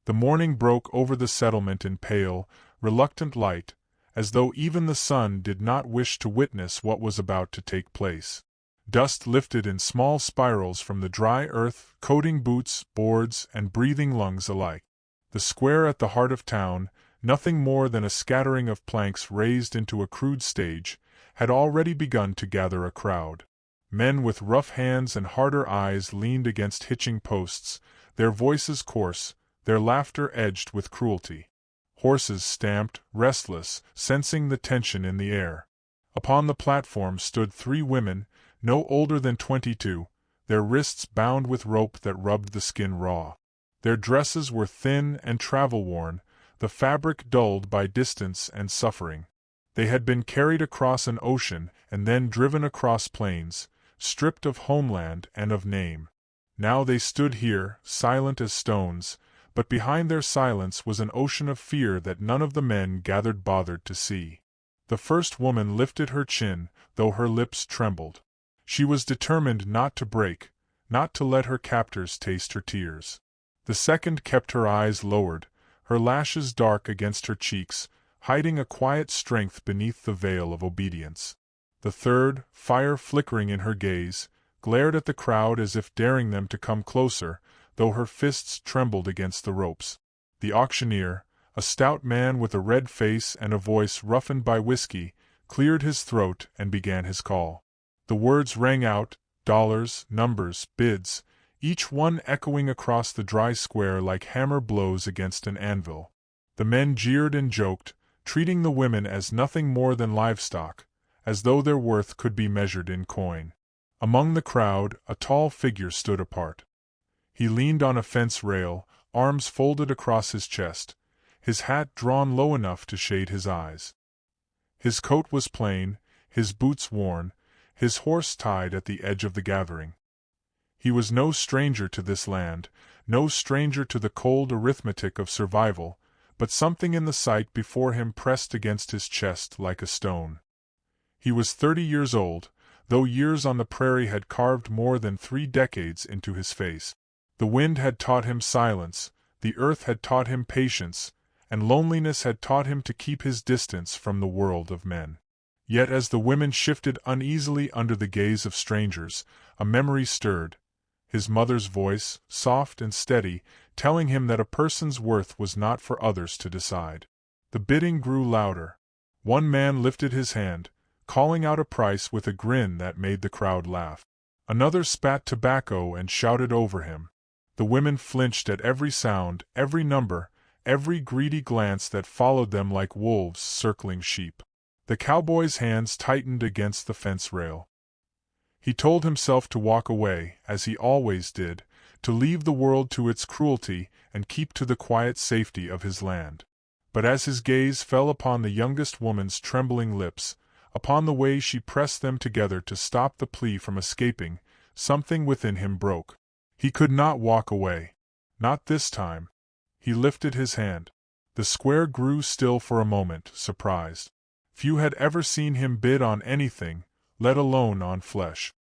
The morning broke over the settlement in pale, reluctant light, as though even the sun did not wish to witness what was about to take place. Dust lifted in small spirals from the dry earth, coating boots, boards, and breathing lungs alike. The square at the heart of town, nothing more than a scattering of planks raised into a crude stage, had already begun to gather a crowd. Men with rough hands and harder eyes leaned against hitching posts, their voices coarse, their laughter edged with cruelty. Horses stamped, restless, sensing the tension in the air. Upon the platform stood 3 women, no older than 22, their wrists bound with rope that rubbed the skin raw. Their dresses were thin and travel-worn, the fabric dulled by distance and suffering. They had been carried across an ocean and then driven across plains, stripped of homeland and of name. Now they stood here, silent as stones, but behind their silence was an ocean of fear that none of the men gathered bothered to see. The first woman lifted her chin, though her lips trembled. She was determined not to break, not to let her captors taste her tears. The second kept her eyes lowered, her lashes dark against her cheeks, hiding a quiet strength beneath the veil of obedience. The third, fire flickering in her gaze, glared at the crowd as if daring them to come closer, though her fists trembled against the ropes. The auctioneer, a stout man with a red face and a voice roughened by whiskey, cleared his throat and began his call. The words rang out, dollars, numbers, bids, each one echoing across the dry square like hammer blows against an anvil. The men jeered and joked, treating the women as nothing more than livestock, as though their worth could be measured in coin. Among the crowd, a tall figure stood apart. He leaned on a fence rail, arms folded across his chest, his hat drawn low enough to shade his eyes. His coat was plain, his boots worn, his horse tied at the edge of the gathering. He was no stranger to this land, no stranger to the cold arithmetic of survival, but something in the sight before him pressed against his chest like a stone. He was 30 years old, though years on the prairie had carved more than 3 decades into his face. The wind had taught him silence, the earth had taught him patience, and loneliness had taught him to keep his distance from the world of men. Yet as the women shifted uneasily under the gaze of strangers, a memory stirred, his mother's voice, soft and steady, telling him that a person's worth was not for others to decide. The bidding grew louder. One man lifted his hand, calling out a price with a grin that made the crowd laugh. Another spat tobacco and shouted over him. The women flinched at every sound, every number, every greedy glance that followed them like wolves circling sheep. The cowboy's hands tightened against the fence rail. He told himself to walk away, as he always did, to leave the world to its cruelty and keep to the quiet safety of his land. But as his gaze fell upon the youngest woman's trembling lips, upon the way she pressed them together to stop the plea from escaping, something within him broke. He could not walk away. Not this time. He lifted his hand. The square grew still for a moment, surprised. Few had ever seen him bid on anything, let alone on flesh.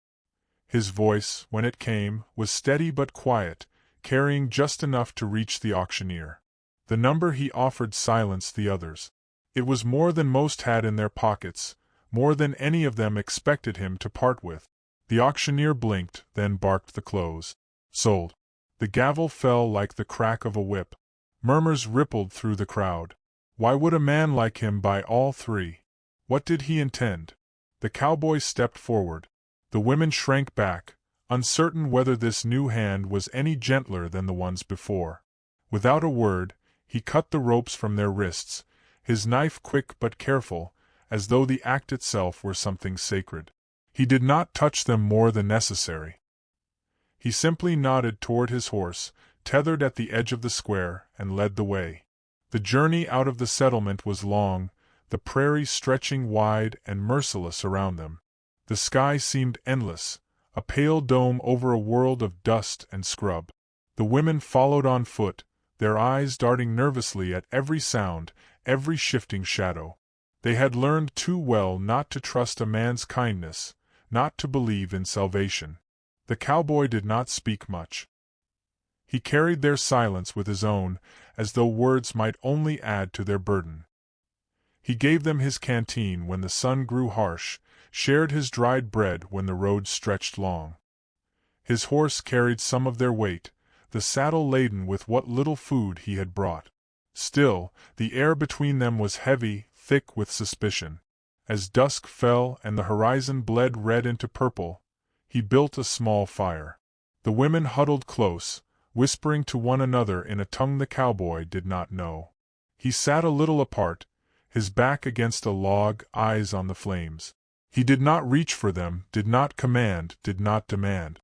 His voice, when it came, was steady but quiet, carrying just enough to reach the auctioneer. The number he offered silenced the others. It was more than most had in their pockets, more than any of them expected him to part with. The auctioneer blinked, then barked the close. Sold. The gavel fell like the crack of a whip. Murmurs rippled through the crowd. Why would a man like him buy all 3? What did he intend? The cowboy stepped forward. The women shrank back, uncertain whether this new hand was any gentler than the ones before. Without a word, he cut the ropes from their wrists, his knife quick but careful, as though the act itself were something sacred. He did not touch them more than necessary. He simply nodded toward his horse, tethered at the edge of the square, and led the way. The journey out of the settlement was long, the prairie stretching wide and merciless around them. The sky seemed endless, a pale dome over a world of dust and scrub. The women followed on foot, their eyes darting nervously at every sound, every shifting shadow. They had learned too well not to trust a man's kindness, not to believe in salvation. The cowboy did not speak much. He carried their silence with his own, as though words might only add to their burden. He gave them his canteen when the sun grew harsh, shared his dried bread when the road stretched long. His horse carried some of their weight, the saddle laden with what little food he had brought. Still, the air between them was heavy, thick with suspicion. As dusk fell and the horizon bled red into purple, he built a small fire. The women huddled close, whispering to one another in a tongue the cowboy did not know. He sat a little apart, his back against a log, eyes on the flames. He did not reach for them, did not command, did not demand.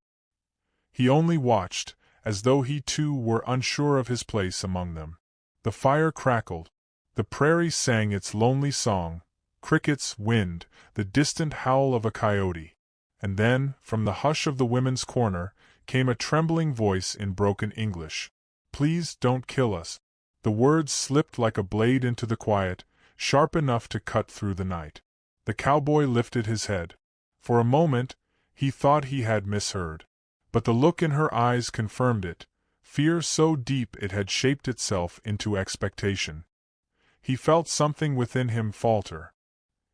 He only watched, as though he too were unsure of his place among them. The fire crackled. The prairie sang its lonely song, crickets, wind, the distant howl of a coyote. And then, from the hush of the women's corner, came a trembling voice in broken English. "Please don't kill us." The words slipped like a blade into the quiet, sharp enough to cut through the night. The cowboy lifted his head. For a moment, he thought he had misheard. But the look in her eyes confirmed it, fear so deep it had shaped itself into expectation. He felt something within him falter.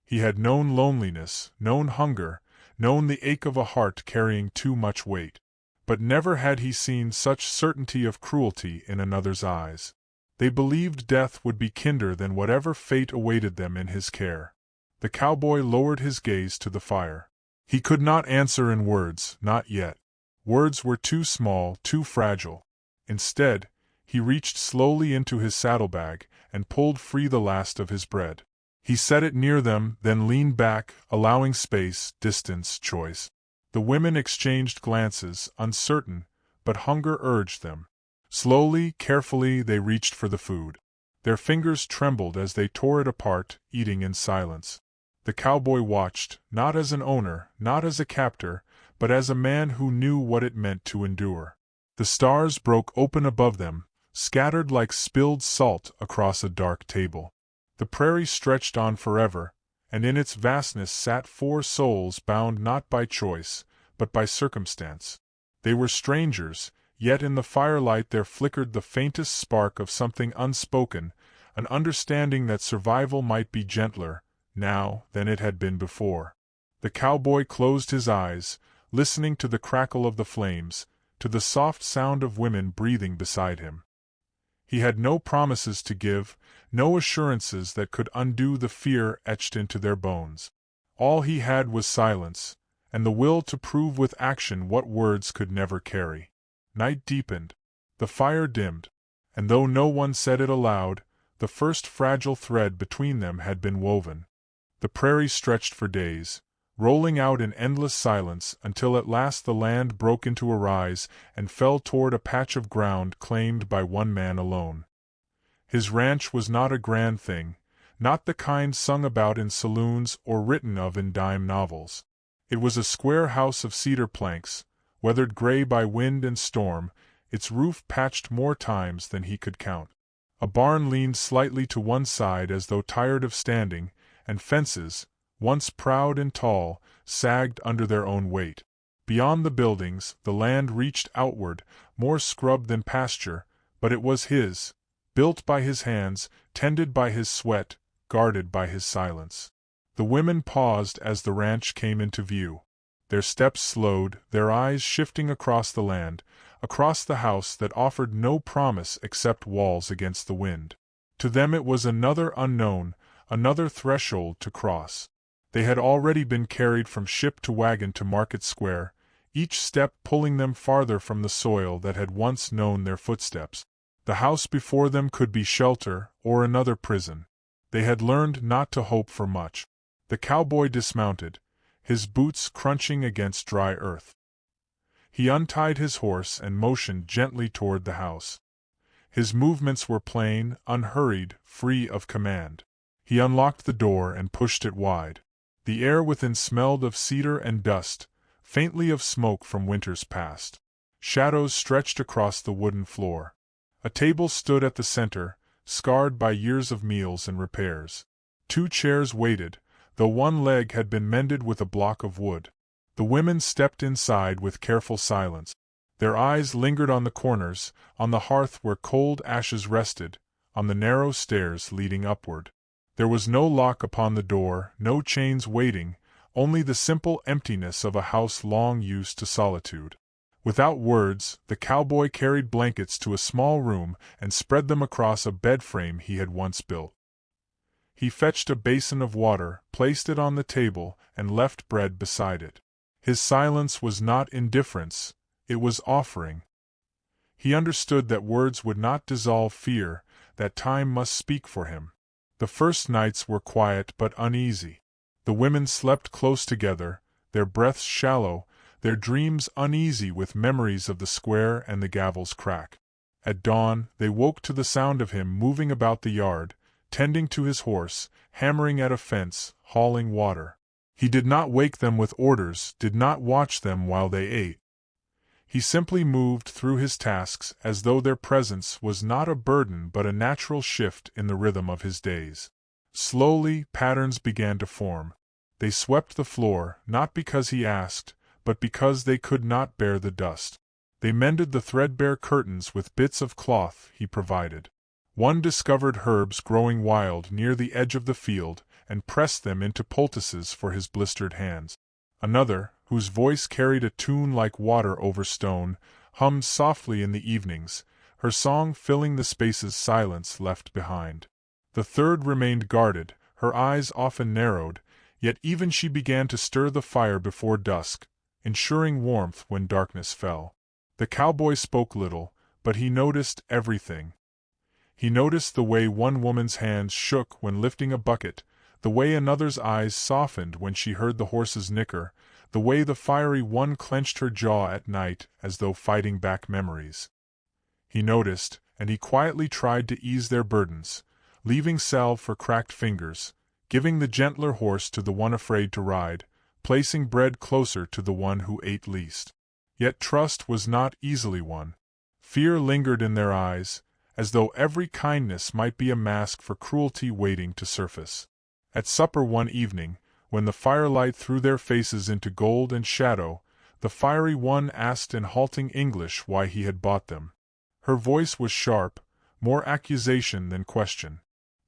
He had known loneliness, known hunger, known the ache of a heart carrying too much weight. But never had he seen such certainty of cruelty in another's eyes. They believed death would be kinder than whatever fate awaited them in his care. The cowboy lowered his gaze to the fire. He could not answer in words, not yet. Words were too small, too fragile. Instead, he reached slowly into his saddlebag and pulled free the last of his bread. He set it near them, then leaned back, allowing space, distance, choice. The women exchanged glances, uncertain, but hunger urged them. Slowly, carefully, they reached for the food. Their fingers trembled as they tore it apart, eating in silence. The cowboy watched, not as an owner, not as a captor, but as a man who knew what it meant to endure. The stars broke open above them, scattered like spilled salt across a dark table. The prairie stretched on forever, and in its vastness sat four souls bound not by choice, but by circumstance. They were strangers, yet in the firelight there flickered the faintest spark of something unspoken, an understanding that survival might be gentler, now, than it had been before. The cowboy closed his eyes, listening to the crackle of the flames, to the soft sound of women breathing beside him. He had no promises to give, no assurances that could undo the fear etched into their bones. All he had was silence, and the will to prove with action what words could never carry. Night deepened. The fire dimmed, and though no one said it aloud, the first fragile thread between them had been woven. The prairie stretched for days, rolling out in endless silence until at last the land broke into a rise and fell toward a patch of ground claimed by one man alone. His ranch was not a grand thing, not the kind sung about in saloons or written of in dime novels. It was a square house of cedar planks, weathered gray by wind and storm, its roof patched more times than he could count. A barn leaned slightly to one side as though tired of standing, and fences, once proud and tall, sagged under their own weight. Beyond the buildings, the land reached outward, more scrub than pasture, but it was his, built by his hands, tended by his sweat, guarded by his silence. The women paused as the ranch came into view. Their steps slowed, their eyes shifting across the land, across the house that offered no promise except walls against the wind. To them it was another unknown, another threshold to cross. They had already been carried from ship to wagon to market square, each step pulling them farther from the soil that had once known their footsteps. The house before them could be shelter, or another prison. They had learned not to hope for much. The cowboy dismounted, his boots crunching against dry earth. He untied his horse and motioned gently toward the house. His movements were plain, unhurried, free of command. He unlocked the door and pushed it wide. The air within smelled of cedar and dust, faintly of smoke from winters past. Shadows stretched across the wooden floor. A table stood at the center, scarred by years of meals and repairs. Two chairs waited, though one leg had been mended with a block of wood. The women stepped inside with careful silence. Their eyes lingered on the corners, on the hearth where cold ashes rested, on the narrow stairs leading upward. There was no lock upon the door, no chains waiting, only the simple emptiness of a house long used to solitude. Without words, the cowboy carried blankets to a small room and spread them across a bed frame he had once built. He fetched a basin of water, placed it on the table, and left bread beside it. His silence was not indifference, it was offering. He understood that words would not dissolve fear, that time must speak for him. The first nights were quiet but uneasy. The women slept close together, their breaths shallow, their dreams uneasy with memories of the square and the gavel's crack. At dawn, they woke to the sound of him moving about the yard, tending to his horse, hammering at a fence, hauling water. He did not wake them with orders, did not watch them while they ate. He simply moved through his tasks as though their presence was not a burden but a natural shift in the rhythm of his days. Slowly, patterns began to form. They swept the floor, not because he asked, but because they could not bear the dust. They mended the threadbare curtains with bits of cloth he provided. One discovered herbs growing wild near the edge of the field, and pressed them into poultices for his blistered hands. Another, whose voice carried a tune like water over stone, hummed softly in the evenings, her song filling the spaces silence left behind. The third remained guarded, her eyes often narrowed, yet even she began to stir the fire before dusk, ensuring warmth when darkness fell. The cowboy spoke little, but he noticed everything. He noticed the way one woman's hands shook when lifting a bucket, the way another's eyes softened when she heard the horse's nicker, the way the fiery one clenched her jaw at night as though fighting back memories. He noticed, and he quietly tried to ease their burdens, leaving salve for cracked fingers, giving the gentler horse to the one afraid to ride, placing bread closer to the one who ate least. Yet trust was not easily won. Fear lingered in their eyes, as though every kindness might be a mask for cruelty waiting to surface. At supper one evening, when the firelight threw their faces into gold and shadow, the fiery one asked in halting English why he had bought them. Her voice was sharp, more accusation than question.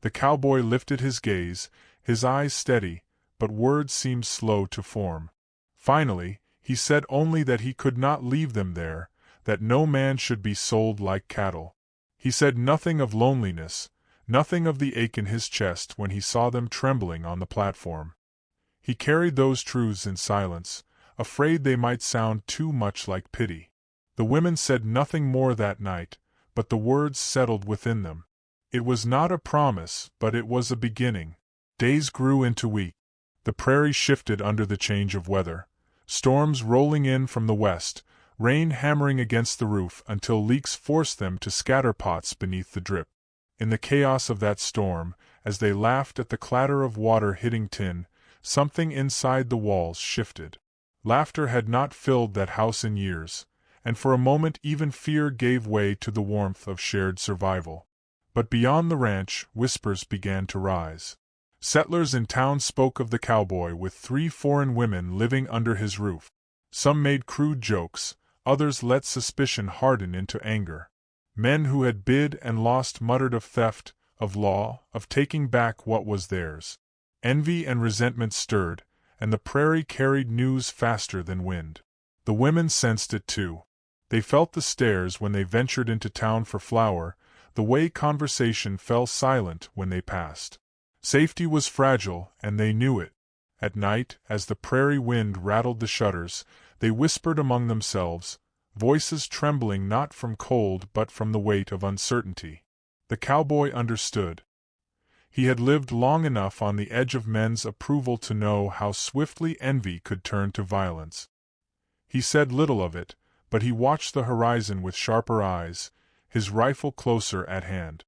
The cowboy lifted his gaze, his eyes steady, but words seemed slow to form. Finally, he said only that he could not leave them there, that no man should be sold like cattle. He said nothing of loneliness, nothing of the ache in his chest when he saw them trembling on the platform. He carried those truths in silence, afraid they might sound too much like pity. The women said nothing more that night, but the words settled within them. It was not a promise, but it was a beginning. Days grew into weeks. The prairie shifted under the change of weather. Storms rolling in from the west, rain hammering against the roof until leaks forced them to scatter pots beneath the drip. In the chaos of that storm, as they laughed at the clatter of water hitting tin, something inside the walls shifted. Laughter had not filled that house in years, and for a moment even fear gave way to the warmth of shared survival. But beyond the ranch, whispers began to rise. Settlers in town spoke of the cowboy with 3 foreign women living under his roof. Some made crude jokes, others let suspicion harden into anger. Men who had bid and lost muttered of theft, of law, of taking back what was theirs. Envy and resentment stirred, and the prairie carried news faster than wind. The women sensed it too. They felt the stares when they ventured into town for flour, the way conversation fell silent when they passed. Safety was fragile, and they knew it. At night, as the prairie wind rattled the shutters, they whispered among themselves, voices trembling not from cold but from the weight of uncertainty. The cowboy understood. He had lived long enough on the edge of men's approval to know how swiftly envy could turn to violence. He said little of it, but he watched the horizon with sharper eyes, his rifle closer at hand.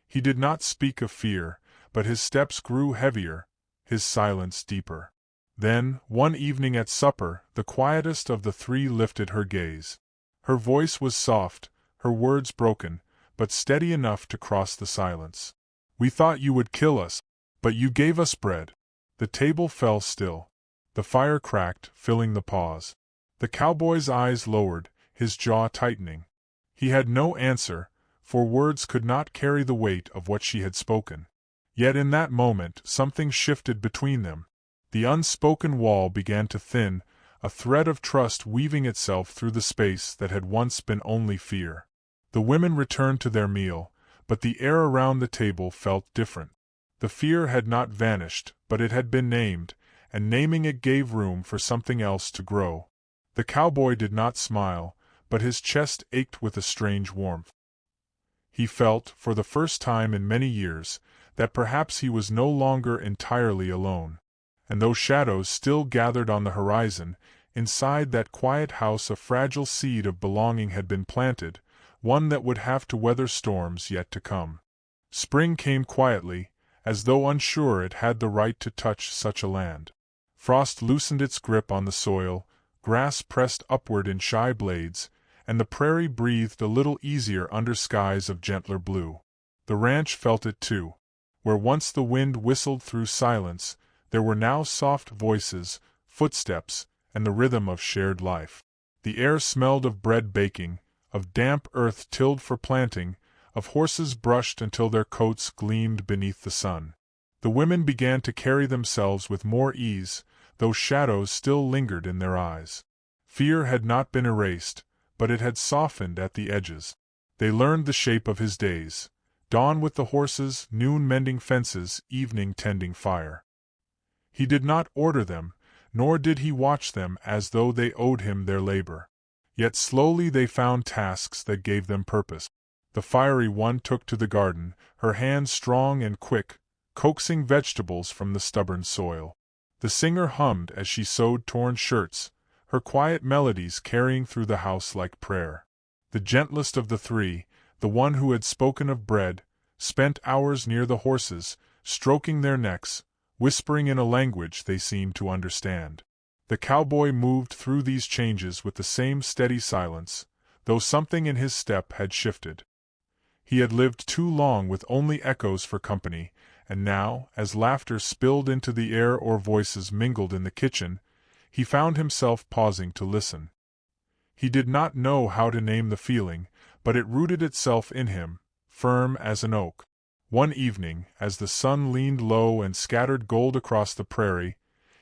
He did not speak of fear, but his steps grew heavier, his silence deeper. Then, one evening at supper, the quietest of the 3 lifted her gaze. Her voice was soft, her words broken, but steady enough to cross the silence. "We thought you would kill us, but you gave us bread." The table fell still. The fire cracked, filling the pause. The cowboy's eyes lowered, his jaw tightening. He had no answer, for words could not carry the weight of what she had spoken. Yet in that moment something shifted between them. The unspoken wall began to thin, a thread of trust weaving itself through the space that had once been only fear. The women returned to their meal, but the air around the table felt different. The fear had not vanished, but it had been named, and naming it gave room for something else to grow. The cowboy did not smile, but his chest ached with a strange warmth. He felt, for the first time in many years, that perhaps he was no longer entirely alone. And though shadows still gathered on the horizon, inside that quiet house a fragile seed of belonging had been planted, one that would have to weather storms yet to come. Spring came quietly, as though unsure it had the right to touch such a land. Frost loosened its grip on the soil, grass pressed upward in shy blades, and the prairie breathed a little easier under skies of gentler blue. The ranch felt it too. Where once the wind whistled through silence, there were now soft voices, footsteps, and the rhythm of shared life. The air smelled of bread baking, of damp earth tilled for planting, of horses brushed until their coats gleamed beneath the sun. The women began to carry themselves with more ease, though shadows still lingered in their eyes. Fear had not been erased, but it had softened at the edges. They learned the shape of his days: dawn with the horses, noon mending fences, evening tending fire. He did not order them, nor did he watch them as though they owed him their labor. Yet slowly they found tasks that gave them purpose. The fiery one took to the garden, her hands strong and quick, coaxing vegetables from the stubborn soil. The singer hummed as she sewed torn shirts, her quiet melodies carrying through the house like prayer. The gentlest of the three, the one who had spoken of bread, spent hours near the horses, stroking their necks, whispering in a language they seemed to understand. The cowboy moved through these changes with the same steady silence, though something in his step had shifted. He had lived too long with only echoes for company, and now, as laughter spilled into the air or voices mingled in the kitchen, he found himself pausing to listen. He did not know how to name the feeling, but it rooted itself in him, firm as an oak. One evening, as the sun leaned low and scattered gold across the prairie,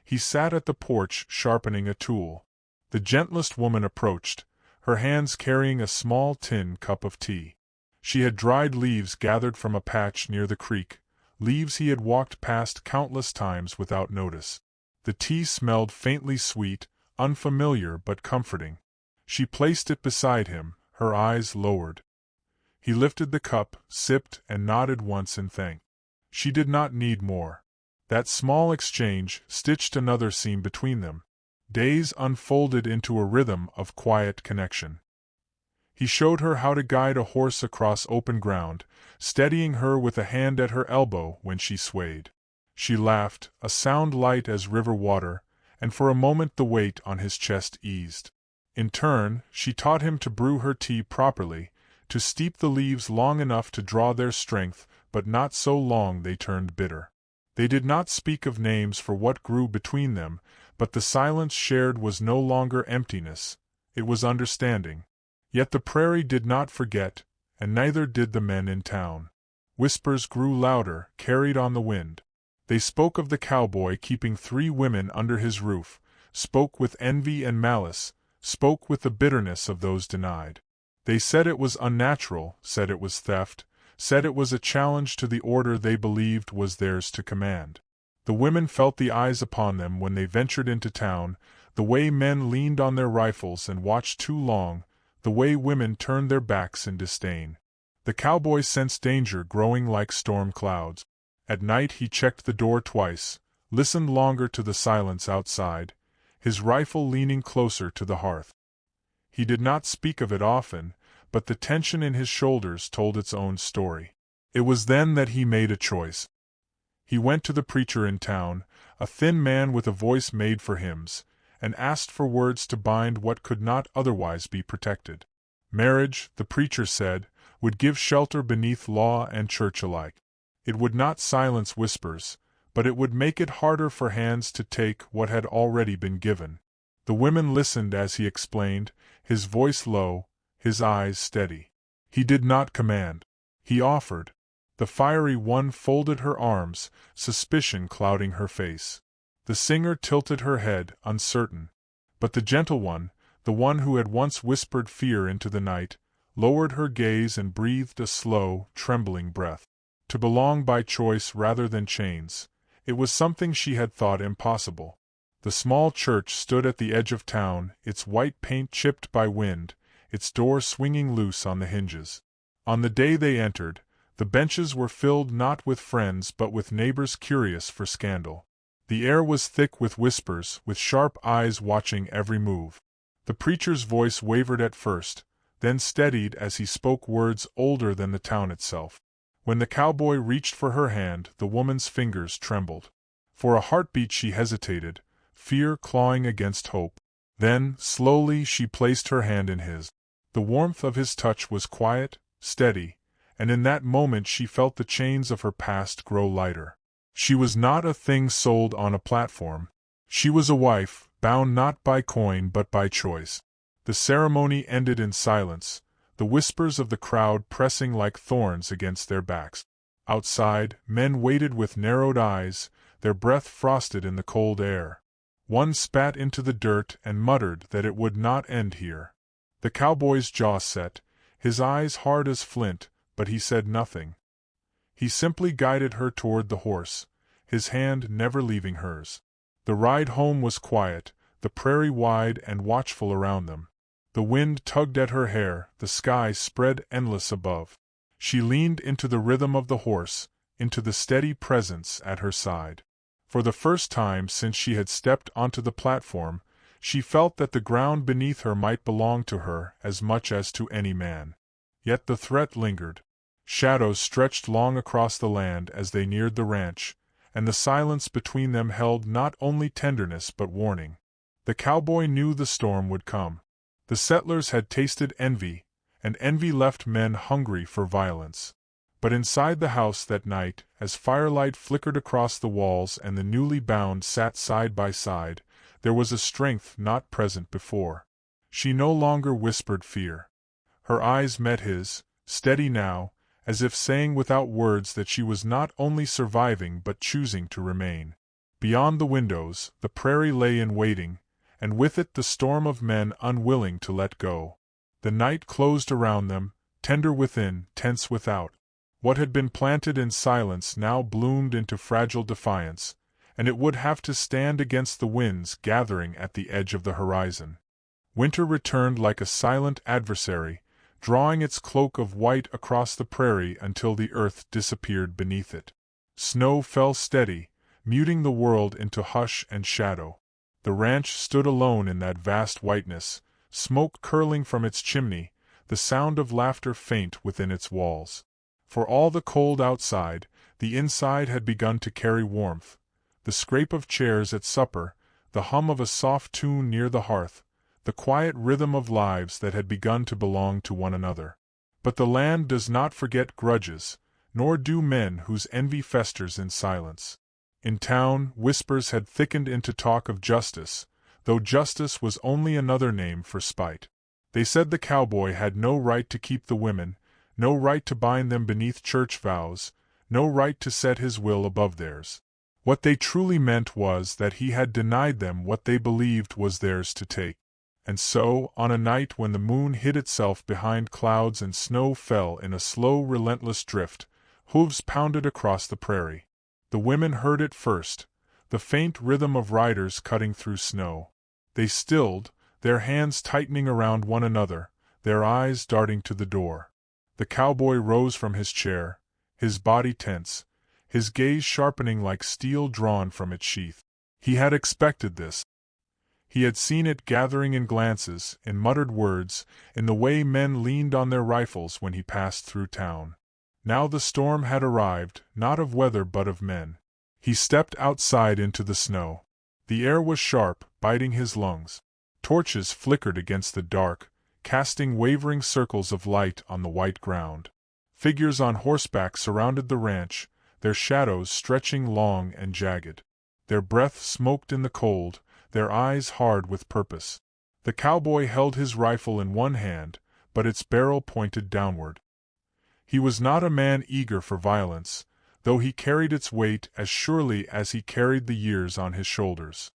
he sat at the porch sharpening a tool. The gentlest woman approached, her hands carrying a small tin cup of tea. She had dried leaves gathered from a patch near the creek, leaves he had walked past countless times without notice. The tea smelled faintly sweet, unfamiliar but comforting. She placed it beside him, her eyes lowered. He lifted the cup, sipped, and nodded once in thanks. She did not need more. That small exchange stitched another seam between them. Days unfolded into a rhythm of quiet connection. He showed her how to guide a horse across open ground, steadying her with a hand at her elbow when she swayed. She laughed, a sound light as river water, and for a moment the weight on his chest eased. In turn, she taught him to brew her tea properly, to steep the leaves long enough to draw their strength, but not so long they turned bitter. They did not speak of names for what grew between them, but the silence shared was no longer emptiness, it was understanding. Yet the prairie did not forget, and neither did the men in town. Whispers grew louder, carried on the wind. They spoke of the cowboy keeping 3 women under his roof, spoke with envy and malice, spoke with the bitterness of those denied. They said it was unnatural, said it was theft, said it was a challenge to the order they believed was theirs to command. The women felt the eyes upon them when they ventured into town, the way men leaned on their rifles and watched too long, the way women turned their backs in disdain. The cowboy sensed danger growing like storm clouds. At night he checked the door twice, listened longer to the silence outside, his rifle leaning closer to the hearth. He did not speak of it often, but the tension in his shoulders told its own story. It was then that he made a choice. He went to the preacher in town, a thin man with a voice made for hymns, and asked for words to bind what could not otherwise be protected. Marriage, the preacher said, would give shelter beneath law and church alike. It would not silence whispers, but it would make it harder for hands to take what had already been given. The women listened as he explained, his voice low, his eyes steady. He did not command. He offered. The fiery one folded her arms, suspicion clouding her face. The singer tilted her head, uncertain. But the gentle one, the one who had once whispered fear into the night, lowered her gaze and breathed a slow, trembling breath. To belong by choice rather than chains, it was something she had thought impossible. The small church stood at the edge of town, its white paint chipped by wind, its door swinging loose on the hinges. On the day they entered, the benches were filled not with friends but with neighbors curious for scandal. The air was thick with whispers, with sharp eyes watching every move. The preacher's voice wavered at first, then steadied as he spoke words older than the town itself. When the cowboy reached for her hand, the woman's fingers trembled. For a heartbeat she hesitated, fear clawing against hope. Then, slowly, she placed her hand in his. The warmth of his touch was quiet, steady, and in that moment she felt the chains of her past grow lighter. She was not a thing sold on a platform. She was a wife, bound not by coin but by choice. The ceremony ended in silence, the whispers of the crowd pressing like thorns against their backs. Outside, men waited with narrowed eyes, their breath frosted in the cold air. One spat into the dirt and muttered that it would not end here. The cowboy's jaw set, his eyes hard as flint, but he said nothing. He simply guided her toward the horse, his hand never leaving hers. The ride home was quiet, the prairie wide and watchful around them. The wind tugged at her hair, the sky spread endless above. She leaned into the rhythm of the horse, into the steady presence at her side. For the first time since she had stepped onto the platform, she felt that the ground beneath her might belong to her as much as to any man. Yet the threat lingered. Shadows stretched long across the land as they neared the ranch, and the silence between them held not only tenderness but warning. The cowboy knew the storm would come. The settlers had tasted envy, and envy left men hungry for violence. But inside the house that night, as firelight flickered across the walls and the newly bound sat side by side, there was a strength not present before. She no longer whispered fear. Her eyes met his, steady now, as if saying without words that she was not only surviving but choosing to remain. Beyond the windows, the prairie lay in waiting, and with it the storm of men unwilling to let go. The night closed around them, tender within, tense without. What had been planted in silence now bloomed into fragile defiance, and it would have to stand against the winds gathering at the edge of the horizon. Winter returned like a silent adversary, drawing its cloak of white across the prairie until the earth disappeared beneath it. Snow fell steady, muting the world into hush and shadow. The ranch stood alone in that vast whiteness, smoke curling from its chimney, the sound of laughter faint within its walls. For all the cold outside, the inside had begun to carry warmth. The scrape of chairs at supper, the hum of a soft tune near the hearth, the quiet rhythm of lives that had begun to belong to one another. But the land does not forget grudges, nor do men whose envy festers in silence. In town, whispers had thickened into talk of justice, though justice was only another name for spite. They said the cowboy had no right to keep the women, no right to bind them beneath church vows, no right to set his will above theirs. What they truly meant was that he had denied them what they believed was theirs to take. And so, on a night when the moon hid itself behind clouds and snow fell in a slow, relentless drift, hooves pounded across the prairie. The women heard it first, the faint rhythm of riders cutting through snow. They stilled, their hands tightening around one another, their eyes darting to the door. The cowboy rose from his chair, his body tense, his gaze sharpening like steel drawn from its sheath. He had expected this. He had seen it gathering in glances, in muttered words, in the way men leaned on their rifles when he passed through town. Now the storm had arrived, not of weather but of men. He stepped outside into the snow. The air was sharp, biting his lungs. Torches flickered against the dark, casting wavering circles of light on the white ground. Figures on horseback surrounded the ranch, their shadows stretching long and jagged. Their breath smoked in the cold, their eyes hard with purpose. The cowboy held his rifle in one hand, but its barrel pointed downward. He was not a man eager for violence, though he carried its weight as surely as he carried the years on his shoulders.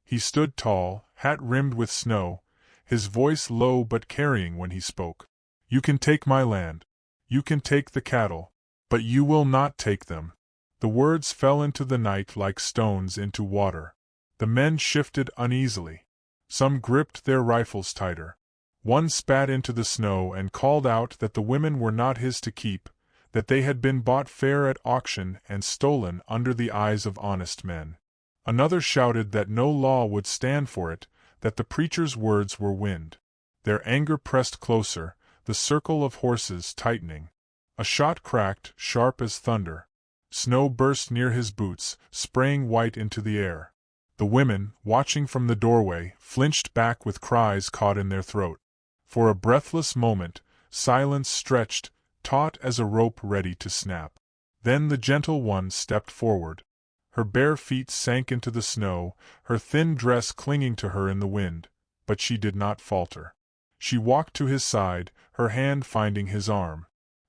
He stood tall, hat rimmed with snow, his voice low but carrying when he spoke. "You can take my land. You can take the cattle. But you will not take them." The words fell into the night like stones into water. The men shifted uneasily. Some gripped their rifles tighter. One spat into the snow and called out that the women were not his to keep, that they had been bought fair at auction and stolen under the eyes of honest men. Another shouted that no law would stand for it, that the preacher's words were wind. Their anger pressed closer, the circle of horses tightening. A shot cracked, sharp as thunder. Snow burst near his boots, spraying white into the air. The women, watching from the doorway, flinched back with cries caught in their throat. For a breathless moment, silence stretched, taut as a rope ready to snap. Then the gentle one stepped forward. Her bare feet sank into the snow, her thin dress clinging to her in the wind, but she did not falter. She walked to his side, her hand finding his arm.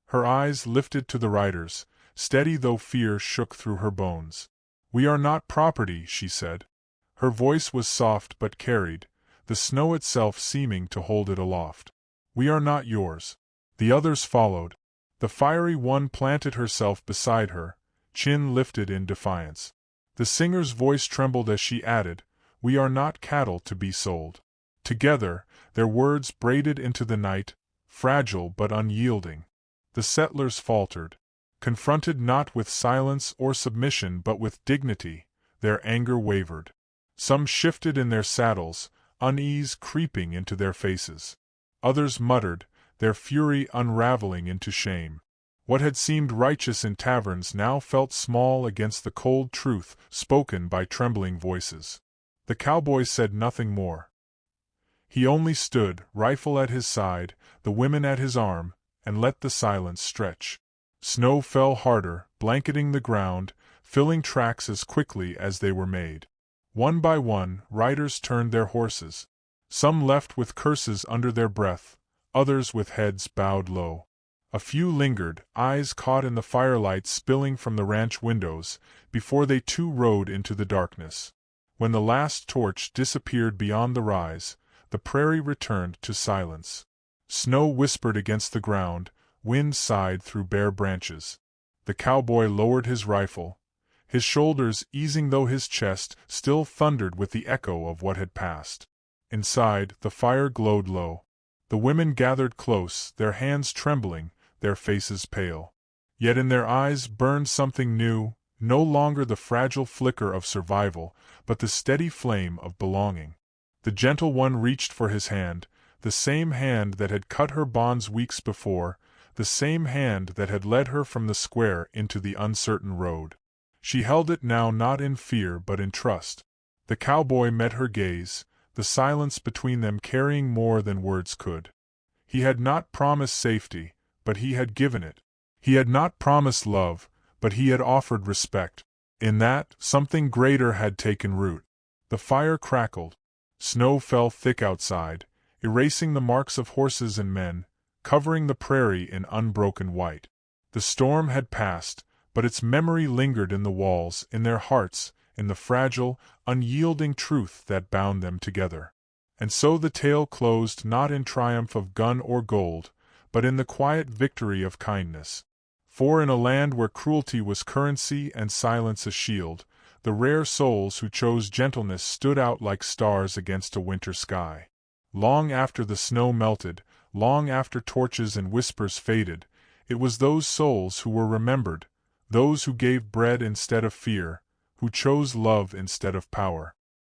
Her eyes lifted to the riders, steady though fear shook through her bones. "We are not property," she said. Her voice was soft but carried, the snow itself seeming to hold it aloft. "We are not yours." The others followed. The fiery one planted herself beside her, chin lifted in defiance. The singer's voice trembled as she added, "We are not cattle to be sold." Together, their words braided into the night, fragile but unyielding. The settlers faltered. Confronted not with silence or submission but with dignity, their anger wavered. Some shifted in their saddles, unease creeping into their faces. Others muttered, their fury unraveling into shame. What had seemed righteous in taverns now felt small against the cold truth spoken by trembling voices. The cowboy said nothing more. He only stood, rifle at his side, the women at his arm, and let the silence stretch. Snow fell harder, blanketing the ground, filling tracks as quickly as they were made. One by one, riders turned their horses. Some left with curses under their breath, others with heads bowed low. A few lingered, eyes caught in the firelight spilling from the ranch windows, before they too rode into the darkness. When the last torch disappeared beyond the rise, the prairie returned to silence. Snow whispered against the ground, wind sighed through bare branches. The cowboy lowered his rifle, his shoulders easing though his chest still thundered with the echo of what had passed. Inside, the fire glowed low. The women gathered close, their hands trembling, their faces pale. Yet in their eyes burned something new, no longer the fragile flicker of survival, but the steady flame of belonging. The gentle one reached for his hand, the same hand that had cut her bonds weeks before, the same hand that had led her from the square into the uncertain road. She held it now not in fear but in trust. The cowboy met her gaze, the silence between them carrying more than words could. He had not promised safety, but he had given it. He had not promised love, but he had offered respect. In that, something greater had taken root. The fire crackled. Snow fell thick outside, erasing the marks of horses and men, covering the prairie in unbroken white. The storm had passed, but its memory lingered in the walls, in their hearts, in the fragile, unyielding truth that bound them together. And so the tale closed not in triumph of gun or gold, but in the quiet victory of kindness. For in a land where cruelty was currency and silence a shield, the rare souls who chose gentleness stood out like stars against a winter sky. Long after the snow melted, long after torches and whispers faded, it was those souls who were remembered, those who gave bread instead of fear, who chose love instead of power.